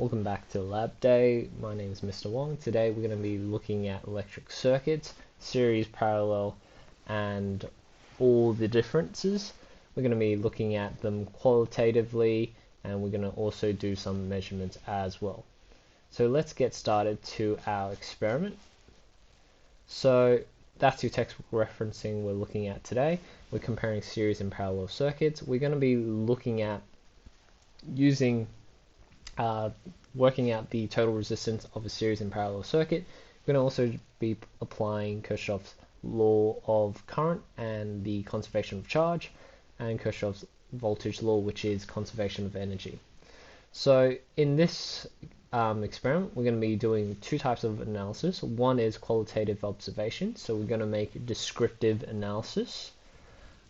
Welcome back to Lab Day. My name is Mr. Wong. Today we're going to be looking at electric circuits, series, parallel, and all the differences. We're going to be looking at them qualitatively, and we're going to also do some measurements as well. So let's get started to our experiment. So that's your textbook referencing we're looking at today. We're comparing series and parallel circuits. We're going to be looking at using working out the total resistance of a series and parallel circuit. We're going to also be applying Kirchhoff's law of current and the conservation of charge, and Kirchhoff's voltage law, which is conservation of energy. So in this experiment, we're going to be doing two types of analysis. One is qualitative observation, so we're going to make descriptive analysis.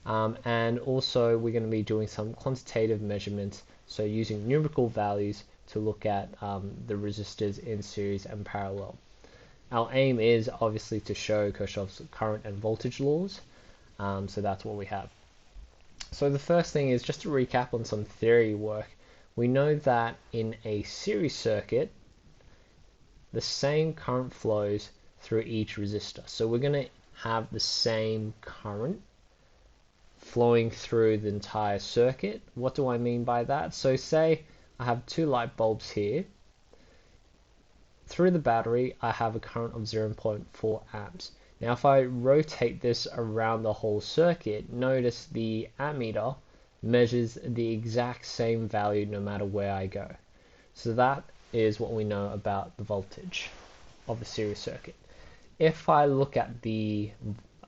And also we're going to be doing some quantitative measurements, so using numerical values to look at the resistors in series and parallel. Our aim is obviously to show Kirchhoff's current and voltage laws, so that's what we have. So the first thing is just to recap on some theory work. We know that in a series circuit, the same current flows through each resistor. So we're going to have the same current flowing through the entire circuit. What do I mean by that? So say I have two light bulbs here. Through the battery, I have a current of 0.4 amps. Now if I rotate this around the whole circuit, notice the ammeter measures the exact same value no matter where I go. So that is what we know about the voltage of a series circuit. If I look at the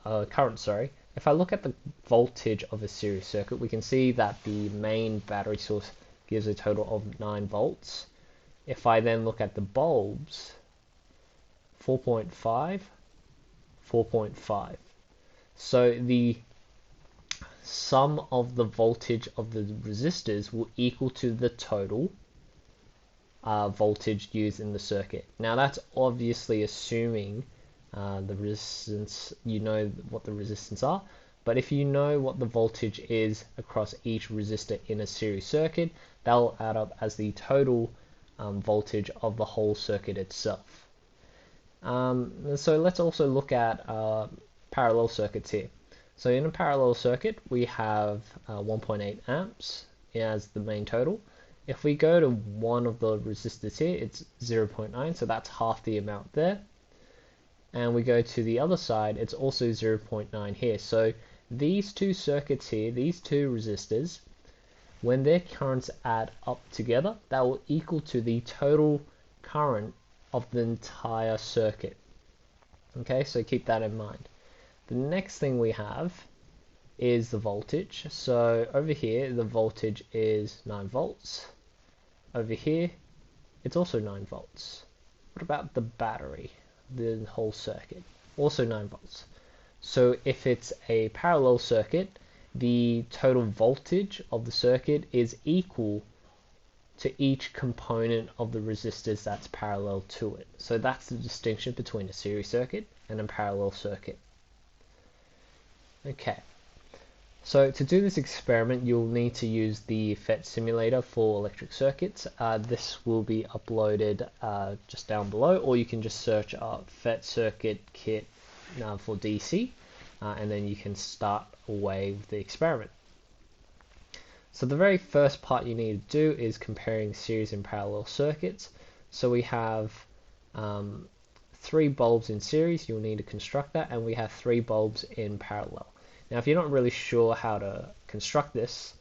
if I look at the voltage of a series circuit, we can see that the main battery source gives a total of 9 volts. If I then look at the bulbs, 4.5, 4.5. So the sum of the voltage of the resistors will equal to the total voltage used in the circuit. Now that's obviously assuming the resistance, you know what the resistance are, but if you know what the voltage is across each resistor in a series circuit, that will add up as the total voltage of the whole circuit itself. So let's also look at parallel circuits here. So in a parallel circuit, we have 1.8 amps as the main total. If we go to one of the resistors here, it's 0.9, so that's half the amount there. And we go to the other side, it's also 0.9 here. So these two circuits here, these two resistors, when their currents add up together, that will equal to the total current of the entire circuit. Okay, so keep that in mind. The next thing we have is the voltage. So over here, the voltage is 9 volts. Over here, it's also 9 volts. What about the battery? The whole circuit, also 9 volts. So if it's a parallel circuit, the total voltage of the circuit is equal to each component of the resistors that's parallel to it. So that's the distinction between a series circuit and a parallel circuit. Okay, so to do this experiment, you'll need to use the PhET simulator for electric circuits. This will be uploaded just down below, or you can just search up PhET circuit kit for DC, and then you can start away with the experiment. So the very first part you need to do is comparing series and parallel circuits. So we have 3 bulbs in series, you'll need to construct that, and we have 3 bulbs in parallel. Now if you're not really sure how to construct this,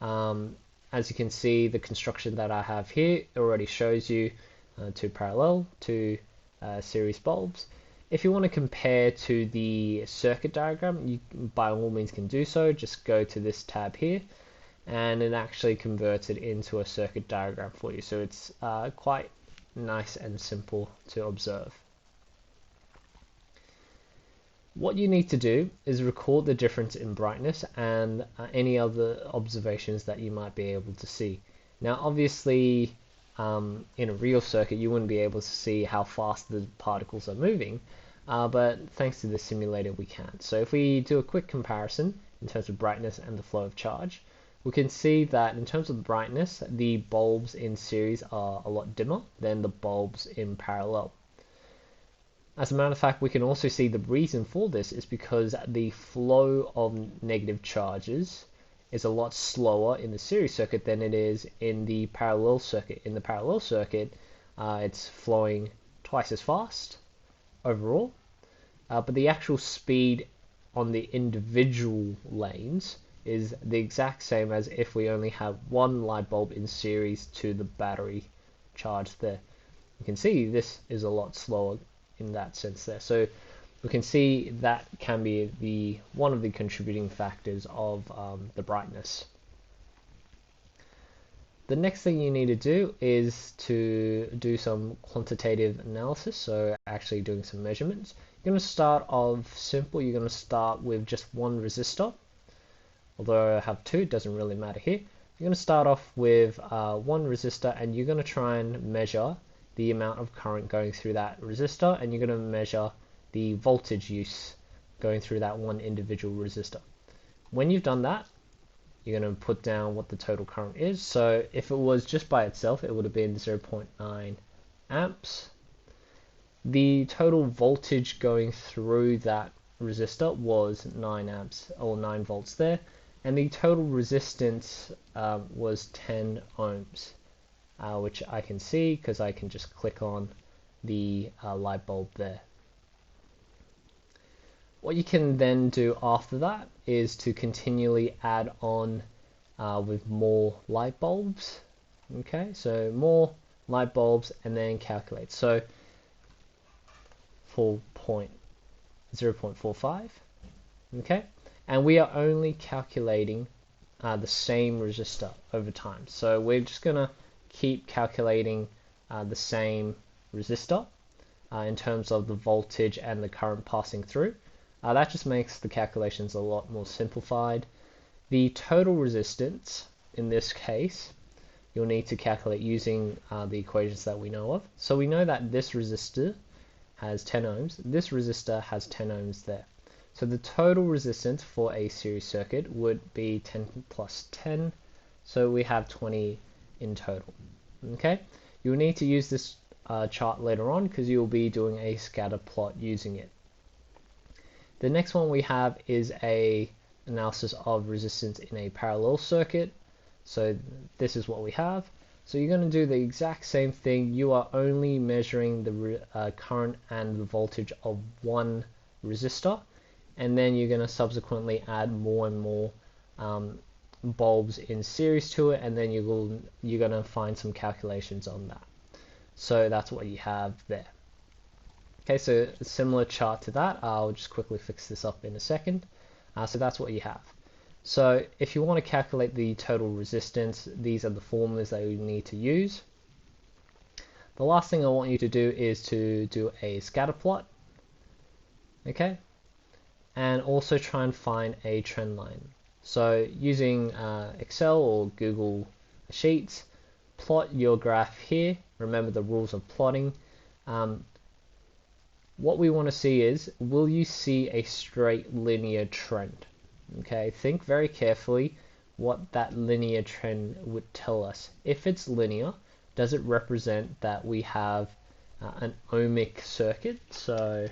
as you can see, the construction that I have here already shows you 2 parallel, 2 series bulbs. If you want to compare to the circuit diagram, you by all means can do so. Just go to this tab here, and it actually converts it into a circuit diagram for you. So it's quite nice and simple to observe. What you need to do is record the difference in brightness and any other observations that you might be able to see. Now obviously in a real circuit you wouldn't be able to see how fast the particles are moving, but thanks to the simulator we can. So if we do a quick comparison in terms of brightness and the flow of charge, we can see that in terms of brightness, the bulbs in series are a lot dimmer than the bulbs in parallel. As a matter of fact, we can also see the reason for this is because the flow of negative charges is a lot slower in the series circuit than it is in the parallel circuit. In the parallel circuit, it's flowing twice as fast overall, but the actual speed on the individual lanes is the exact same as if we only have one light bulb in series to the battery charge there. You can see this is a lot slower in that sense there. So we can see that can be one of the contributing factors of the brightness. The next thing you need to do is to do some quantitative analysis, so actually doing some measurements. You're going to start off simple. You're going to start with just one resistor. Although I have two, it doesn't really matter here. You're going to start off with one resistor, and you're going to try and measure the amount of current going through that resistor, and you're going to measure the voltage use going through that one individual resistor. When you've done that, you're going to put down what the total current is. So if it was just by itself, it would have been 0.9 amps. The total voltage going through that resistor was 9 amps or 9 volts there, and the total resistance was 10 ohms, which I can see because I can just click on the light bulb there. What you can then do after that is to continually add on with more light bulbs. Okay, so more light bulbs and then calculate. So for 0.45, okay, and we are only calculating the same resistor over time. So we're just gonna keep calculating the same resistor in terms of the voltage and the current passing through. That just makes the calculations a lot more simplified. The total resistance in this case, you'll need to calculate using the equations that we know of. So we know that this resistor has 10 ohms, this resistor has 10 ohms there. So the total resistance for a series circuit would be 10 plus 10, so we have 20 in total. Okay, you'll need to use this chart later on because you'll be doing a scatter plot using it. The next one we have is a analysis of resistance in a parallel circuit. So this is what we have. So you're going to do the exact same thing. You are only measuring the current and the voltage of one resistor, and then you're going to subsequently add more and more bulbs in series to it, and then you're going to find some calculations on that. So that's what you have there. Okay, so a similar chart to that. I'll just quickly fix this up in a second. So that's what you have. So if you want to calculate the total resistance, these are the formulas that you need to use. The last thing I want you to do is to do a scatter plot. Okay, and also try and find a trend line. So using Excel or Google Sheets, plot your graph here. Remember the rules of plotting. What we want to see is, will you see a straight linear trend? Okay, think very carefully what that linear trend would tell us. If it's linear, does it represent that we have an ohmic circuit? So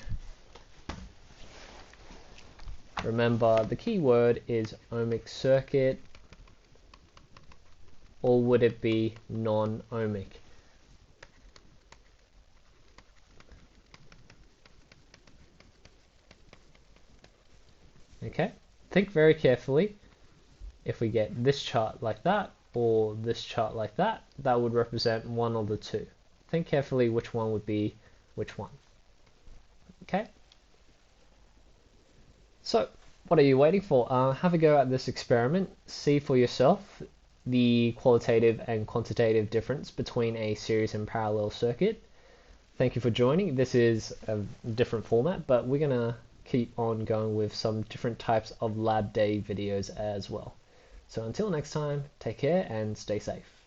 remember the key word is ohmic circuit, or would it be non-ohmic? Okay, think very carefully. If we get this chart like that or this chart like that, that would represent one of the two. Think carefully which one would be which one. Okay, so what are you waiting for? Have a go at this experiment. See for yourself the qualitative and quantitative difference between a series and parallel circuit. Thank you for joining. This is a different format, but we're going to keep on going with some different types of lab day videos as well. So until next time, take care and stay safe.